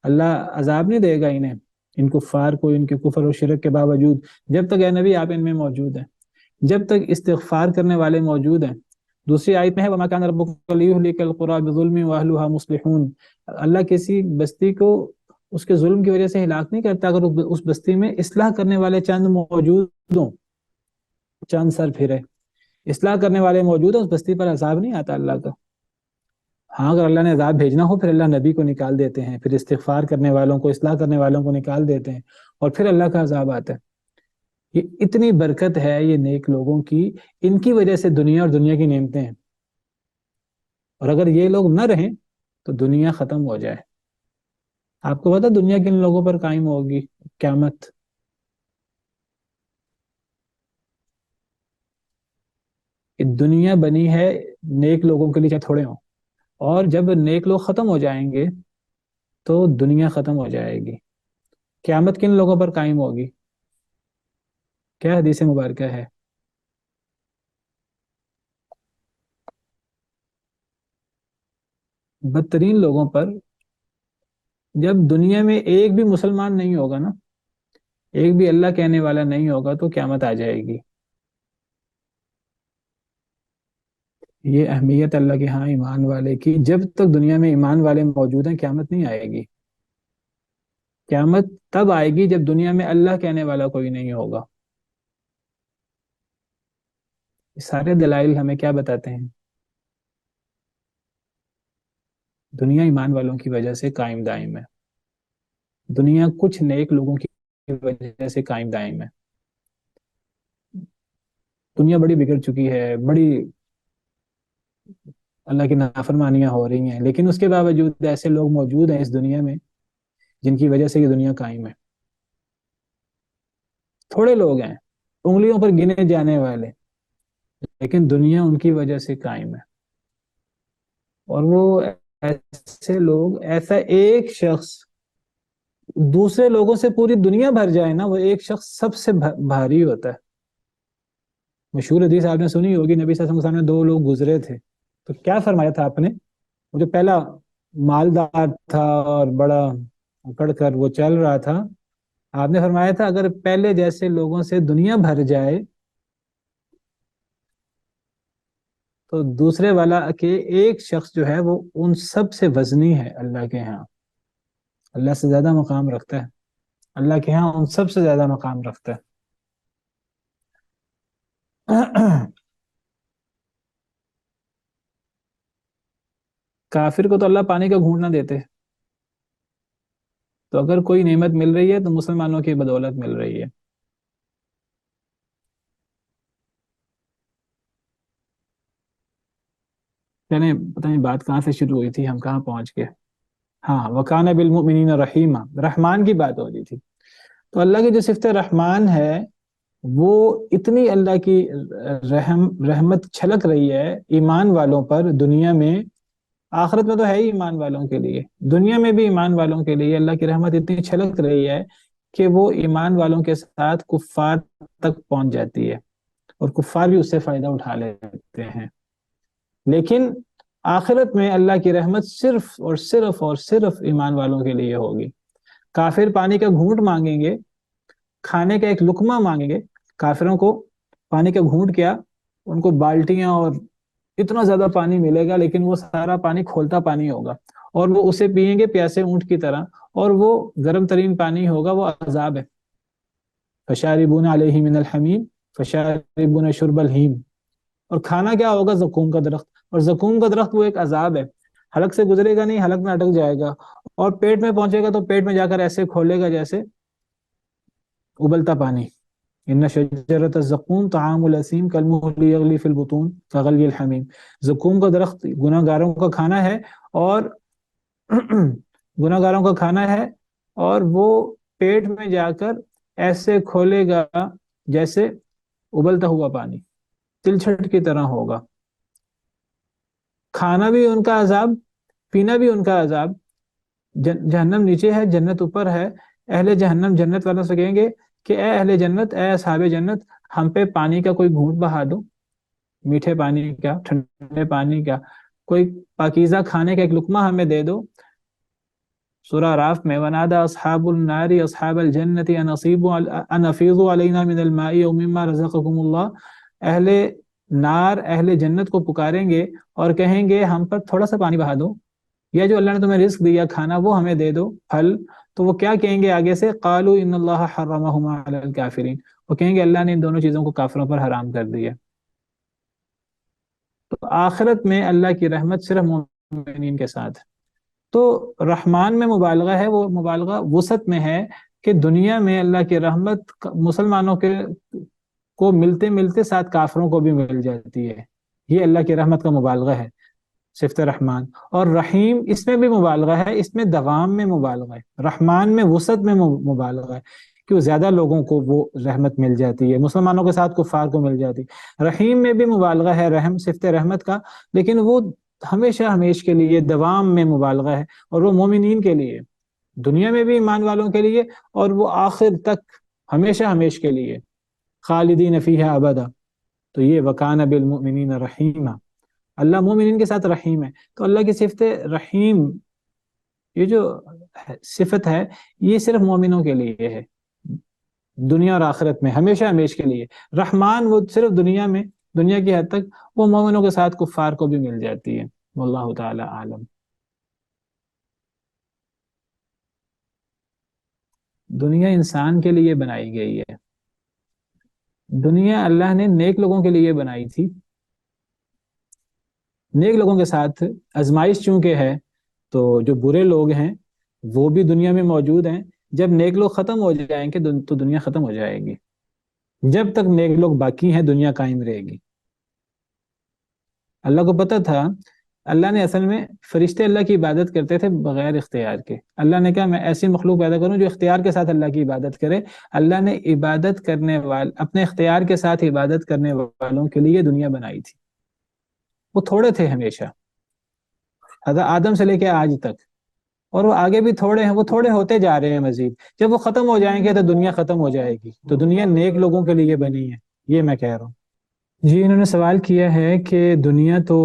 اللہ عذاب نہیں دے گا انہیں، ان کفار کو، ان کے کفر و شرک کے باوجود، جب تک اے نبی آپ ان میں موجود ہیں، جب تک استغفار کرنے والے موجود ہیں۔ دوسری آیت میں ہے وما كان ربك ليهلك القرى بظلم واهلها مصلحون، اللہ کسی بستی کو اس کے ظلم کی وجہ سے ہلاک نہیں کرتا اگر اس بستی میں اصلاح کرنے والے چند موجود ہوں، چند سر پھرے، اصلاح کرنے والے موجود ہیں، اس بستی پر عذاب نہیں آتا اللہ کا۔ ہاں اگر اللہ نے عذاب بھیجنا ہو، پھر اللہ نبی کو نکال دیتے ہیں، پھر استغفار کرنے والوں کو، اصلاح کرنے والوں کو نکال دیتے ہیں، اور پھر اللہ کا عذاب آتا ہے۔ یہ اتنی برکت ہے یہ نیک لوگوں کی، ان کی وجہ سے دنیا اور دنیا کی نعمتیں ہیں، اور اگر یہ لوگ نہ رہیں تو دنیا ختم ہو جائے۔ آپ کو پتا دنیا کن لوگوں پر قائم ہوگی قیامت؟ دنیا بنی ہے نیک لوگوں کے لیے، چاہے تھوڑے ہوں، اور جب نیک لوگ ختم ہو جائیں گے تو دنیا ختم ہو جائے گی۔ قیامت کن لوگوں پر قائم ہوگی؟ کیا حدیث مبارکہ ہے؟ بدترین لوگوں پر۔ جب دنیا میں ایک بھی مسلمان نہیں ہوگا نا، ایک بھی اللہ کہنے والا نہیں ہوگا، تو قیامت آ جائے گی۔ یہ اہمیت اللہ کے ہاں ایمان والے کی، جب تک دنیا میں ایمان والے موجود ہیں قیامت نہیں آئے گی۔ قیامت تب آئے گی جب دنیا میں اللہ کہنے والا کوئی نہیں ہوگا۔ یہ سارے دلائل ہمیں کیا بتاتے ہیں؟ دنیا ایمان والوں کی وجہ سے قائم دائم ہے، دنیا کچھ نیک لوگوں کی وجہ سے قائم دائم ہے۔ دنیا بڑی بگڑ چکی ہے، بڑی اللہ کی نافرمانیاں ہو رہی ہیں، لیکن اس کے باوجود ایسے لوگ موجود ہیں اس دنیا میں جن کی وجہ سے یہ دنیا قائم ہے۔ تھوڑے لوگ ہیں، انگلیوں پر گنے جانے والے، لیکن دنیا ان کی وجہ سے قائم ہے۔ اور وہ ایسے لوگ، ایسا ایک شخص دوسرے لوگوں سے پوری دنیا بھر جائے نا، وہ ایک شخص سب سے بھاری ہوتا ہے۔ مشہور حدیث آپ نے سنی ہوگی، نبی صلی اللہ علیہ وسلم کے سامنے دو لوگ گزرے تھے، تو کیا فرمایا تھا آپ نے؟ وہ جو پہلا مالدار تھا اور بڑا اکڑ کر وہ چل رہا تھا، آپ نے فرمایا تھا اگر پہلے جیسے لوگوں سے دنیا بھر جائے تو دوسرے والا کہ ایک شخص جو ہے وہ ان سب سے وزنی ہے اللہ کے ہاں، اللہ سے زیادہ مقام رکھتا ہے، اللہ کے ہاں ان سب سے زیادہ مقام رکھتا ہے۔ کافر کو تو اللہ پانی کا گھونٹ نہ دیتے، تو اگر کوئی نعمت مل رہی ہے تو مسلمانوں کی بدولت مل رہی ہے۔ چلیں، پتہ نہیں بات کہاں سے شروع ہوئی تھی، ہم کہاں پہنچ گئے؟ ہاں، وَكَانَ بِالْمُؤْمِنِينَ رَحِيمًا، رحمان کی بات ہو رہی تھی۔ تو اللہ کی جو صفت رحمان ہے وہ اتنی اللہ کی رحمت چھلک رہی ہے ایمان والوں پر دنیا میں، آخرت میں تو ہے ہی ایمان والوں کے لیے، دنیا میں بھی ایمان والوں کے لیے اللہ کی رحمت اتنی چھلک رہی ہے کہ وہ ایمان والوں کے ساتھ کفار تک پہنچ جاتی ہے اور کفار بھی اس سے فائدہ اٹھا لیتے ہیں. لیکن آخرت میں اللہ کی رحمت صرف اور صرف اور صرف ایمان والوں کے لیے ہوگی. کافر پانی کا گھونٹ مانگیں گے, کھانے کا ایک لقمہ مانگیں گے. کافروں کو پانی کا گھونٹ کیا, ان کو بالٹیاں اور اتنا زیادہ پانی ملے گا, لیکن وہ سارا پانی کھولتا پانی ہوگا اور وہ اسے پئیں گے پیاسے اونٹ کی طرح, اور وہ گرم ترین پانی ہوگا, وہ عذاب ہے. فشاربون علیہ من الحمیم فشاربون شرب الہیم. اور کھانا کیا ہوگا؟ زقوم کا درخت. اور زقوم کا درخت وہ ایک عذاب ہے, حلق سے گزرے گا نہیں, حلق میں اٹک جائے گا, اور پیٹ میں پہنچے گا تو پیٹ میں جا کر ایسے کھولے گا جیسے ابلتا پانی. ان شجرۃ الزقوم طعام الاثیم کالمہل یغلی فی البطون کغلی الحمیم. زقوم کا درخت گناہ گاروں کا کھانا ہے, اور گناہ گاروں کا کھانا ہے, اور وہ پیٹ میں جا کر ایسے کھولے گا جیسے ابلتا ہوا پانی, تلچھٹ کی طرح ہوگا. کھانا بھی ان کا عذاب, پینا بھی ان کا عذاب. جہنم نیچے ہے, جنت اوپر ہے. اہل جہنم جنت والوں سے کہیں گے کہ اے اہل جنت, اے اصحاب جنت, ہم پہ پانی کا کوئی گھونٹ بہا دو, میٹھے پانی کا, ٹھنڈے پانی کا, کوئی پاکیزہ کھانے کا ایک لقمہ ہمیں دے دو. سورہ اعراف میں ونادى اصحاب النار اصحاب الجنة ان افیضوا علینا من الماء او مما رزقکم اللہ. اہل نار اہل جنت کو پکاریں گے اور کہیں گے ہم پر تھوڑا سا پانی بہا دو, یا جو اللہ نے تمہیں رزق دیا کھانا وہ ہمیں دے دو, پھل. تو وہ کیا کہیں گے آگے سے؟ قالوا ان اللہ حرمہما علی الکافرین. وہ کہیں گے اللہ نے ان دونوں چیزوں کو کافروں پر حرام کر دیا. تو آخرت میں اللہ کی رحمت صرف مومنین کے ساتھ. تو رحمان میں مبالغہ ہے, وہ مبالغہ وسعت میں ہے کہ دنیا میں اللہ کی رحمت مسلمانوں کے کو ملتے ملتے ساتھ کافروں کو بھی مل جاتی ہے. یہ اللہ کی رحمت کا مبالغہ ہے, صفت رحمان. اور رحیم اس میں بھی مبالغہ ہے, اس میں دوام میں مبالغہ ہے. رحمان میں وسعت میں مبالغہ ہے کہ وہ زیادہ لوگوں کو وہ رحمت مل جاتی ہے, مسلمانوں کے ساتھ کفار کو مل جاتی ہے. رحیم میں بھی مبالغہ ہے, رحم صفت رحمت کا, لیکن وہ ہمیشہ ہمیش کے لیے دوام میں مبالغہ ہے, اور وہ مومنین کے لیے, دنیا میں بھی ایمان والوں کے لیے, اور وہ آخر تک ہمیشہ ہمیش کے لیے, خالدین فیہا ابدا. تو یہ وکان بالمؤمنین رحیما, اللہ مومنین کے ساتھ رحیم ہے. تو اللہ کی صفت رحیم, یہ جو صفت ہے, یہ صرف مومنوں کے لیے ہے, دنیا اور آخرت میں ہمیشہ ہمیش کے لیے. رحمان وہ صرف دنیا میں, دنیا کی حد تک, وہ مومنوں کے ساتھ کفار کو بھی مل جاتی ہے. واللہ تعالی عالم. دنیا انسان کے لیے بنائی گئی ہے. دنیا اللہ نے نیک لوگوں کے لیے بنائی تھی. نیک لوگوں کے ساتھ آزمائش چونکہ ہے, تو جو برے لوگ ہیں وہ بھی دنیا میں موجود ہیں. جب نیک لوگ ختم ہو جائیں گے تو دنیا ختم ہو جائے گی. جب تک نیک لوگ باقی ہیں دنیا قائم رہے گی. اللہ کو پتہ تھا, اللہ نے اصل میں فرشتے اللہ کی عبادت کرتے تھے بغیر اختیار کے. اللہ نے کہا میں ایسی مخلوق پیدا کروں جو اختیار کے ساتھ اللہ کی عبادت کرے. اللہ نے عبادت کرنے اپنے اختیار کے ساتھ عبادت کرنے والوں کے لیے دنیا بنائی تھی. وہ تھوڑے تھے ہمیشہ, حضرت آدم سے لے کے آج تک, اور وہ آگے بھی تھوڑے ہیں, وہ تھوڑے ہوتے جا رہے ہیں مزید. جب وہ ختم ہو جائیں گے تو دنیا ختم ہو جائے گی. تو دنیا نیک لوگوں کے لیے بنی ہے, یہ میں کہہ رہا ہوں. جی انہوں نے سوال کیا ہے کہ دنیا تو,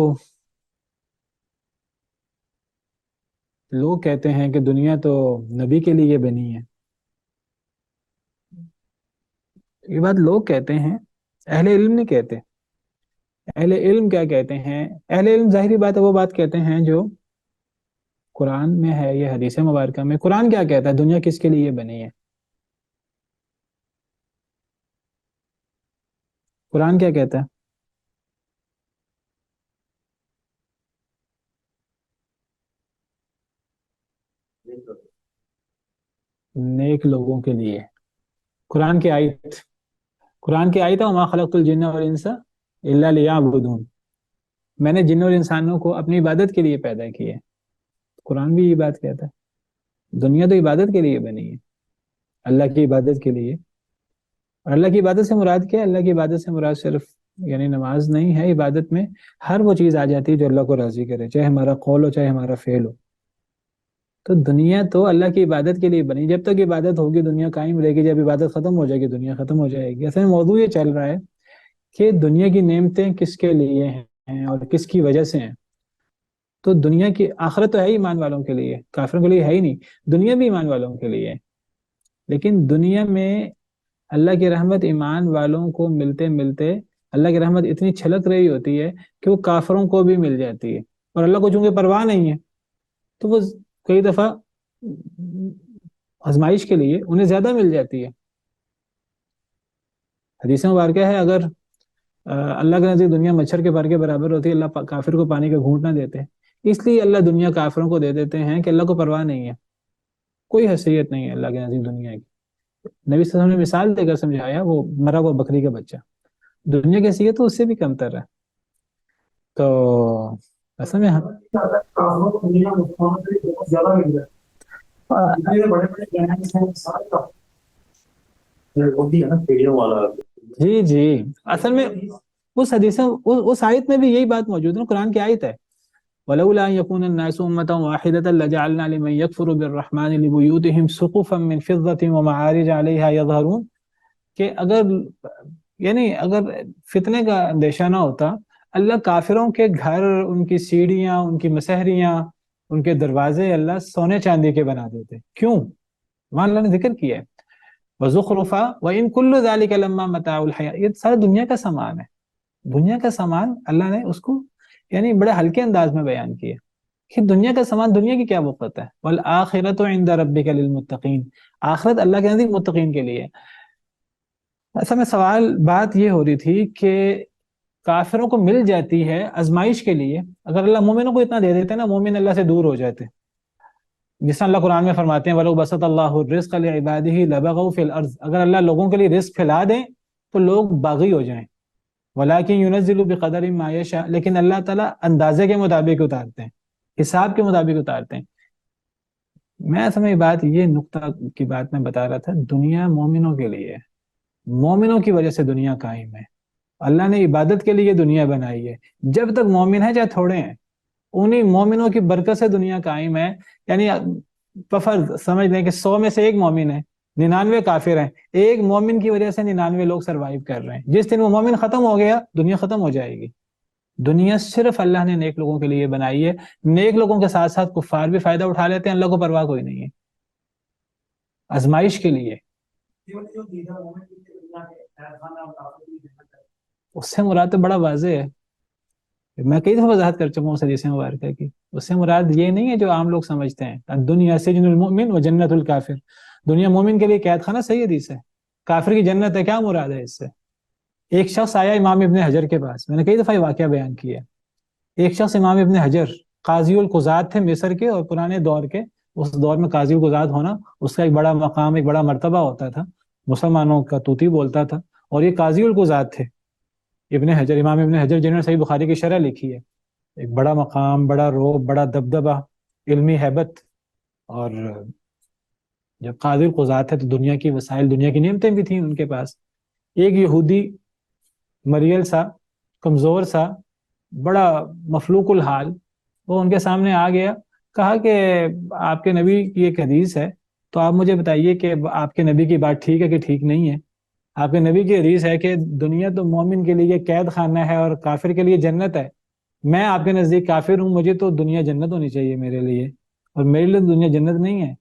لوگ کہتے ہیں کہ دنیا تو نبی کے لیے بنی ہے. یہ بات لوگ کہتے ہیں, اہل علم نہیں کہتے. اہل علم کیا کہتے ہیں؟ اہل علم ظاہری بات ہے وہ بات کہتے ہیں جو قرآن میں ہے یا حدیث مبارکہ میں. قرآن کیا کہتا ہے دنیا کس کے لیے بنی ہے؟ قرآن کیا کہتا ہے؟ نیک لوگوں کے لیے. قرآن کی آیت ہے وما خلقت الجن والانس الا لیعبدون. میں نے جن اور انسانوں کو اپنی عبادت کے لیے پیدا کیے. قرآن بھی یہ بات کہتا ہے. دنیا تو عبادت کے لیے بنی ہے, اللہ کی عبادت کے لیے. اور اللہ کی عبادت سے مراد کیا ہے؟ اللہ کی عبادت سے مراد صرف یعنی نماز نہیں ہے. عبادت میں ہر وہ چیز آ جاتی ہے جو اللہ کو راضی کرے, چاہے ہمارا قول ہو چاہے ہمارا فعل ہو. تو دنیا تو اللہ کی عبادت کے لیے بنی، جب تک عبادت ہوگی دنیا قائم رہے گی، جب عبادت ختم ہو جائے گی دنیا ختم ہو جائے گی۔ اصل میں موضوع یہ چل رہا ہے کہ دنیا کی نعمتیں کس کے لیے ہیں اور کس کی وجہ سے ہیں۔ تو دنیا کی آخرت تو ہے ہی ایمان والوں کے لیے، کافروں کے لیے ہے ہی نہیں، دنیا بھی ایمان والوں کے لیے ہے۔ لیکن دنیا میں اللہ کی رحمت ایمان والوں کو ملتے ملتے اللہ کی رحمت اتنی چھلک رہی ہوتی ہے کہ وہ کافروں کو بھی مل جاتی ہے، اور اللہ کو چونکہ پرواہ نہیں ہے تو وہ کئی دفعہ آزمائش کے لیے انہیں زیادہ مل جاتی ہے۔ حدیث مبارکہ ہے اگر اللہ کے نزدیک دنیا مچھر کے پر کے برابر ہوتی ہے، اللہ کافر کو پانی کا گھونٹ نہ دیتے، اس لیے اللہ دنیا کافروں کو دے دیتے ہیں کہ اللہ کو پرواہ نہیں ہے، کوئی حیثیت نہیں ہے اللہ کے نزدیک دنیا کی۔ نبی صلی اللہ علیہ وسلم نے مثال دے کر سمجھایا، وہ مرا ہوا بکری کا بچہ، دنیا کی حیثیت تو اس سے بھی کم تر ہے۔ تو اصل میں جی جی، اصل میں اس حدیث اس آیت میں بھی یہی بات موجود ہے، قرآن کی آیت ہے وَلَوْلَا أَن يَكُونَ النَّاسُ أُمَّةً وَاحِدَةً لَجَعَلْنَا لِمَن يَكْفُرُ بِالرَّحْمَنِ لِبُيُوتِهِمْ سُقُفًا مِّن فِضَّةٍ وَمَعَارِجَ عَلَيْهَا يَظْهَرُونَ، کہ اگر فتنے کا اندیشہ نہ ہوتا، اللہ کافروں کے گھر، ان کی سیڑھیاں، ان کی مسہریاں، ان کے دروازے اللہ سونے چاندی کے بنا دیتے۔ کیوں؟ وہاں اللہ نے ذکر کیا ہے وَزُخْرُفًا وَإِن كُلُّ ذَلِكَ لَمَّا مَتَاعُ الْحَيَاةِ، یہ سارا دنیا کا سامان ہے۔ دنیا کا سامان اللہ نے اس کو یعنی بڑے ہلکے انداز میں بیان کیا کہ دنیا کا سامان، دنیا کی کیا وقت ہے۔ وَالْآخِرَةُ عِندَ رَبِّكَ لِلْمُتَّقِينَ، آخرت اللہ کے نزدیک متقین کے لیے۔ اصل میں بات یہ ہو رہی تھی کہ کافروں کو مل جاتی ہے آزمائش کے لیے، اگر اللہ مومنوں کو اتنا دے دیتے نا، مومن اللہ سے دور ہو جاتے۔ جس طرح اللہ قرآن میں فرماتے ہیں وَلَوْ بَسَطَ اللَّهُ الرِّزْقَ لِعِبَادِهِ لَبَغَوْا فِي الْأَرْضِ، اگر اللہ لوگوں کے لیے رزق پھیلا دیں تو لوگ باغی ہو جائیں۔ وَلَٰكِن يُنَزِّلُ بِقَدَرٍ مَّا يَشَاءُ، لیکن اللہ تعالیٰ اندازے کے مطابق اتارتے ہیں، حساب کے مطابق اتارتے ہیں۔ میں اصل میں بات یہ نقطہ کی بات میں بتا رہا تھا، دنیا مومنوں کے لیے، مومنوں کی وجہ سے دنیا قائم ہے۔ اللہ نے عبادت کے لیے دنیا بنائی ہے، جب تک مومن ہے چاہے تھوڑے ہیں، انہی مومنوں کی برکت سے دنیا قائم ہے۔ یعنی بفرض سمجھ لیں کہ 100 میں سے ایک مومن ہے، 99 کافر ہیں، ایک مومن کی وجہ سے 99 لوگ سروائیو کر رہے ہیں۔ جس دن وہ مومن ختم ہو گیا دنیا ختم ہو جائے گی۔ دنیا صرف اللہ نے نیک لوگوں کے لیے بنائی ہے، نیک لوگوں کے ساتھ ساتھ کفار بھی فائدہ اٹھا لیتے ہیں، اللہ کو پرواہ کوئی نہیں ہے، آزمائش کے لیے۔ اس سے مراد تو بڑا واضح ہے، میں کئی دفعہ وضاحت کر چکا ہوں حدیث مبارکہ کی۔ اس سے مراد یہ نہیں ہے جو عام لوگ سمجھتے ہیں دنیا سجن المؤمن و جنت الکافر، دنیا مومن کے لیے قید خانہ، صحیح حدیث ہے، کافر کی جنت ہے، کیا مراد ہے اس سے؟ ایک شخص آیا امام ابن حجر کے پاس، میں نے کئی دفعہ یہ واقعہ بیان کیا، ایک شخص امام ابن حجر قاضی القضات تھے مصر کے، اور پرانے دور کے، اس دور میں قاضی القضات ہونا اس کا ایک بڑا مقام، ایک بڑا مرتبہ ہوتا تھا، مسلمانوں کا طوطی بولتا تھا، اور یہ قاضی القضات تھے ابن حجر، امام ابن حجر جنہوں نے صحیح بخاری کی شرح لکھی ہے، ایک بڑا مقام، بڑا رعب، بڑا دبدبہ، علمی ہیبت۔ اور جب قاضی القضات ہے تو دنیا کی وسائل، دنیا کی نعمتیں بھی تھیں ان کے پاس۔ ایک یہودی مریل سا، کمزور سا، بڑا مفلوق الحال، وہ ان کے سامنے آ گیا، کہا کہ آپ کے نبی کی ایک حدیث ہے، تو آپ مجھے بتائیے کہ آپ کے نبی کی بات ٹھیک ہے کہ ٹھیک نہیں ہے؟ آپ کے نبی کی حدیث ہے کہ دنیا تو مومن کے لیے قید خانہ ہے اور کافر کے لیے جنت ہے، میں آپ کے نزدیک کافر ہوں، مجھے تو دنیا جنت ہونی چاہیے میرے لیے، اور میرے لیے دنیا جنت نہیں ہے،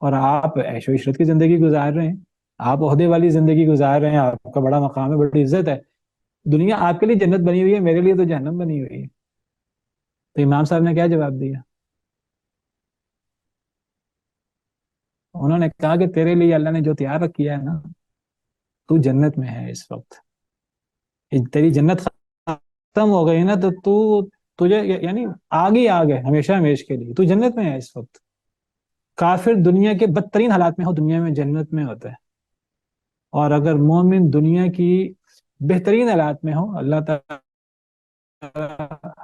اور آپ عیش و عشرت کی زندگی گزار رہے ہیں، آپ عہدے والی زندگی گزار رہے ہیں، آپ کا بڑا مقام ہے، بڑی عزت ہے، دنیا آپ کے لیے جنت بنی ہوئی ہے، میرے لیے تو جہنم بنی ہوئی ہے۔ تو امام صاحب نے کیا جواب دیا؟ انہوں نے کہا کہ تیرے لیے اللہ نے جو تیار کیا ہے نا، تو جنت میں ہے اس وقت، تیری جنت ختم ہو گئی نا تو تجھے یعنی آگ ہی آگ ہے ہمیشہ ہمیش کے لیے، تو جنت میں ہے اس وقت۔ کافر دنیا کے بدترین حالات میں ہو، دنیا میں جنت میں ہوتا ہے، اور اگر مومن دنیا کی بہترین حالات میں ہو، اللہ تعالیٰ،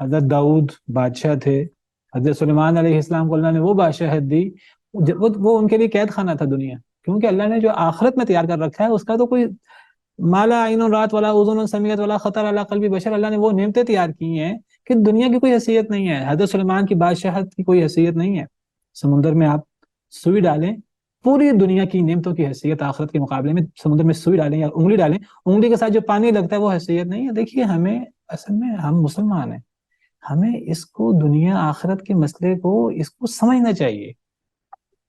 حضرت داؤد بادشاہ تھے، حضرت سلیمان علیہ السلام کو اللہ نے وہ بادشاہت دی، وہ ان کے لیے قید خانہ تھا دنیا، کیونکہ اللہ نے جو آخرت میں تیار کر رکھا ہے اس کا تو کوئی مالا عین رات والا اذن سمیعت والا خطر علی قلب بشر، اللہ نے وہ نعمتیں تیار کی ہیں کہ دنیا کی کوئی حیثیت نہیں ہے، حضرت سلیمان کی بادشاہت کی کوئی حیثیت نہیں ہے۔ سمندر میں آپ سوئی ڈالیں پوری دنیا کی نعمتوں کی حیثیت آخرت کے مقابلے میں سمندر میں سوئی ڈالیں یا انگلی ڈالیں، انگلی کے ساتھ جو پانی لگتا ہے وہ حیثیت نہیں ہے۔ دیکھیے ہمیں اصل میں ہم مسلمان ہیں، ہمیں اس کو دنیا آخرت کے مسئلے کو اس کو سمجھنا چاہیے۔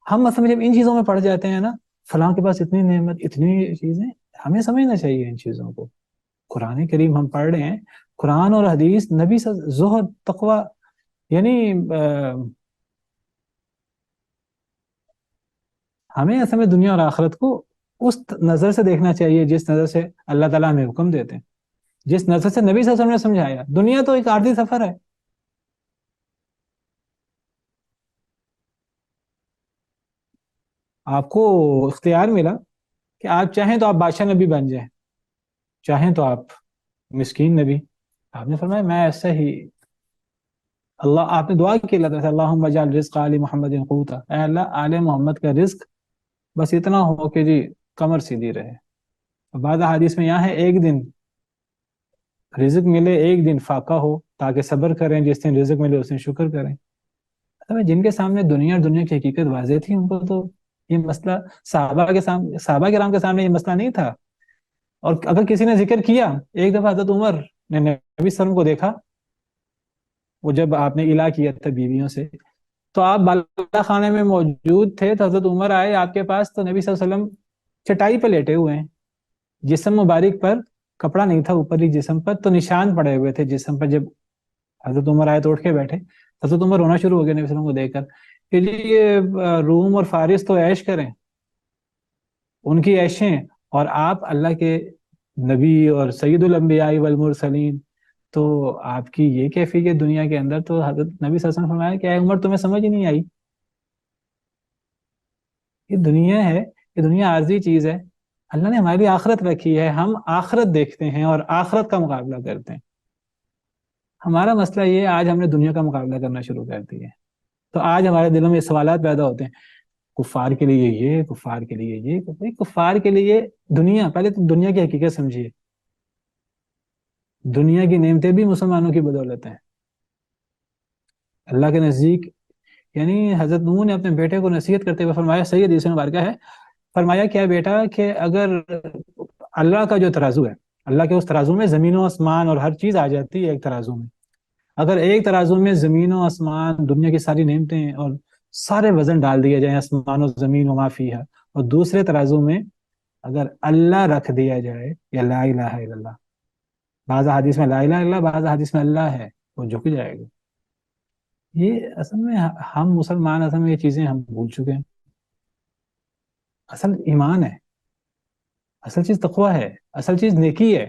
ہم اصل میں جب ان چیزوں میں پڑ جاتے ہیں نا، فلاں کے پاس اتنی نعمت اتنی چیزیں، ہمیں سمجھنا چاہیے ان چیزوں کو۔ قرآن کریم ہم پڑھ رہے ہیں، قرآن اور حدیث نبی زہد تقوی، یعنی ہمیں اصل میں دنیا اور آخرت کو اس نظر سے دیکھنا چاہیے جس نظر سے اللہ تعالیٰ ہمیں حکم دیتے ہیں، جس نظر سے نبی صلی اللہ علیہ وسلم نے سمجھایا۔ دنیا تو ایک عارضی سفر ہے، آپ کو اختیار ملا کہ آپ چاہیں تو آپ بادشاہ نبی بن جائیں، چاہیں تو آپ مسکین نبی۔ آپ نے فرمایا میں ایسا ہی، اللہ آپ نے دعا کی اللہ تعالیٰ سے، اللہم اجعل رزق آل محمد قوتا، اے اللہ آل محمد کا رزق بس اتنا ہو کہ جی کمر سیدھی رہے۔ بعض حدیث میں یہاں ہے ایک دن رزق ملے، ایک دن فاقہ ہو، تاکہ صبر کریں، جس دن رزق ملے اس دن شکر کریں۔ جن کے سامنے دنیا اور دنیا کی حقیقت واضح تھی، ان کو تو یہ مسئلہ صحابہ کرام کے سامنے یہ مسئلہ نہیں تھا۔ اور اگر کسی نے ذکر کیا، ایک دفعہ حضرت عمر نے نبی صلی اللہ علیہ وسلم کو دیکھا، وہ جب آپ نے الا کیا تھا بیویوں سے، تو آپ بالا خانے میں موجود تھے، تو حضرت عمر آئے آپ کے پاس، تو نبی صلی اللہ علیہ وسلم چٹائی پہ لیٹے ہوئے ہیں، جسم مبارک پر کپڑا نہیں تھا، اوپر ہی جسم پر تو نشان پڑے ہوئے تھے جسم پر۔ جب حضرت عمر آئے تو اٹھ کے بیٹھے، حضرت عمر رونا شروع ہو گیا نبی صلی اللہ علیہ وسلم کو دیکھ کر کہ جی یہ روم اور فارس تو عیش کریں، ان کی عیشیں، اور آپ اللہ کے نبی اور سید الانبیاء والمرسلین، تو آپ کی یہ کیفیت دنیا کے اندر۔ تو حضرت نبی صلی اللہ علیہ وسلم فرمایا کہ اے عمر تمہیں سمجھ ہی نہیں آئی، یہ دنیا ہے، یہ دنیا عارضی چیز ہے، اللہ نے ہماری آخرت رکھی ہے، ہم آخرت دیکھتے ہیں اور آخرت کا مقابلہ کرتے ہیں۔ ہمارا مسئلہ یہ ہے آج ہم نے دنیا کا مقابلہ کرنا شروع کر دیا ہے، تو آج ہمارے دلوں میں سوالات پیدا ہوتے ہیں، کفار کے لیے یہ، کفار کے لیے یہ، کفار کے لیے دنیا، پہلے تو دنیا کی حقیقت سمجھیے، دنیا کی نعمتیں بھی مسلمانوں کی بدولت ہیں اللہ کے نزدیک۔ یعنی حضرت نوح نے اپنے بیٹے کو نصیحت کرتے ہوئے فرمایا، صحیح حدیث مبارکہ ہے، فرمایا کیا بیٹا کہ اگر اللہ کا جو ترازو ہے، اللہ کے اس ترازو میں زمین و آسمان اور ہر چیز آ جاتی ہے ایک ترازو میں، اگر ایک ترازو میں زمین و آسمان دنیا کی ساری نعمتیں اور سارے وزن ڈال دیے جائیں، آسمان و زمین و ما فیہا، اور دوسرے ترازو میں اگر اللہ رکھ دیا جائے یا لا الہ الا اللہ، بعض حدیث میں لا الہ الا اللہ، بعض حدیث میں اللہ ہے، وہ جھک جائے گا۔ یہ اصل میں ہم مسلمان اصل میں یہ چیزیں ہم بھول چکے ہیں۔ اصل ایمان ہے، اصل چیز تقویٰ ہے، اصل چیز نیکی ہے۔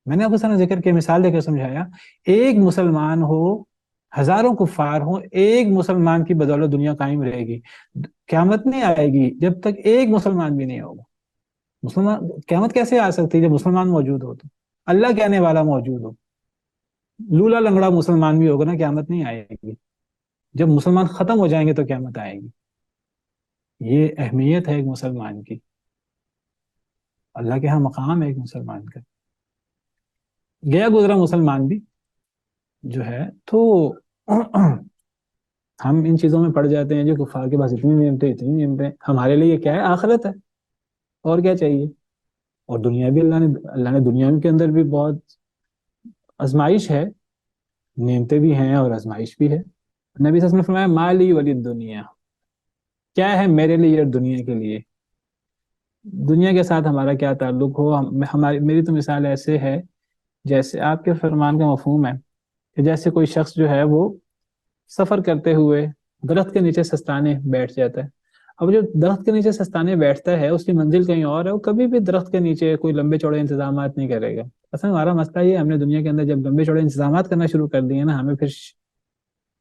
میں نے آپ کو سارا ذکر کیا، مثال دے کر سمجھایا، ایک مسلمان ہو، ہزاروں کفار ہوں، ایک مسلمان کی بدولت دنیا قائم رہے گی۔ قیامت نہیں آئے گی جب تک ایک مسلمان بھی نہیں ہوگا۔ مسلمان قیامت کیسے آ سکتی ہے جب مسلمان موجود ہو، تو اللہ کہنے والا موجود ہو، لولا لنگڑا مسلمان بھی ہوگا نا، قیامت نہیں آئے گی۔ جب مسلمان ختم ہو جائیں گے تو قیامت آئے گی۔ یہ اہمیت ہے ایک مسلمان کی، اللہ کے ہاں مقام ہے ایک مسلمان کا۔ گیا گزرا مسلمان بھی جو ہے، تو ہم ان چیزوں میں پڑ جاتے ہیں، جو کفار کے پاس اتنی نعمتیں، ہمارے لیے کیا ہے؟ آخرت ہے، اور کیا چاہیے؟ اور دنیا بھی اللہ نے دنیا کے اندر بھی بہت آزمائش ہے، نعمتیں بھی ہیں اور آزمائش بھی ہے۔ نبی صلی اللہ علیہ وسلم نے فرمایا مالی ولی دنیا، کیا ہے میرے لیے اور دنیا کے لیے؟ دنیا کے ساتھ ہمارا کیا تعلق ہو؟ میری تو مثال ایسے ہے جیسے آپ کے فرمان کا مفہوم ہے کہ جیسے کوئی شخص جو ہے وہ سفر کرتے ہوئے درخت کے نیچے سستانے بیٹھ جاتا ہے۔ اب جو درخت کے نیچے سستانے بیٹھتا ہے اس کی منزل کہیں اور ہے، وہ کبھی بھی درخت کے نیچے کوئی لمبے چوڑے انتظامات نہیں کرے گا۔ اصل ہمارا مسئلہ یہ، ہم نے دنیا کے اندر جب لمبے چوڑے انتظامات کرنا شروع کر دیے نا، ہمیں پھر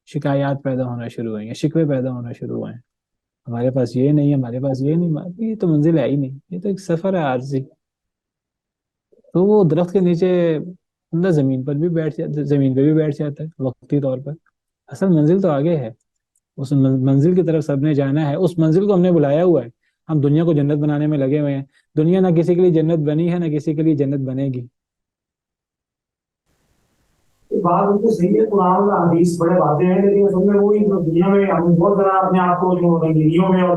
شکایات پیدا ہونا شروع ہوئی ہیں، شکوے پیدا ہونا شروع ہوئے ہیں، ہمارے پاس یہ نہیں، ہمارے پاس یہ نہیں، یہ تو منزل ہے ہی نہیں، یہ تو ایک سفر ہے عارضی۔ تو وہ درخت کے نیچے اندر زمین پہ بھی بیٹھ جاتا ہے وقتی طور پر، اصل منزل تو آگے ہے، اس منزل کی طرف سب نے جانا ہے، اس منزل کو ہم نے بلایا ہوا ہے۔ ہم دنیا کو جنت بنانے میں لگے ہوئے ہیں، دنیا نہ کسی کے لیے جنت بنی ہے، نہ کسی کے لیے جنت بنے گی۔ بات بالکل صحیح ہے، قرآن اور حدیث بڑے باتیں ہیں، لیکن اصل میں وہی دنیا میں ہم بہت زیادہ اپنے آپ کو جو رنگینیوں میں اور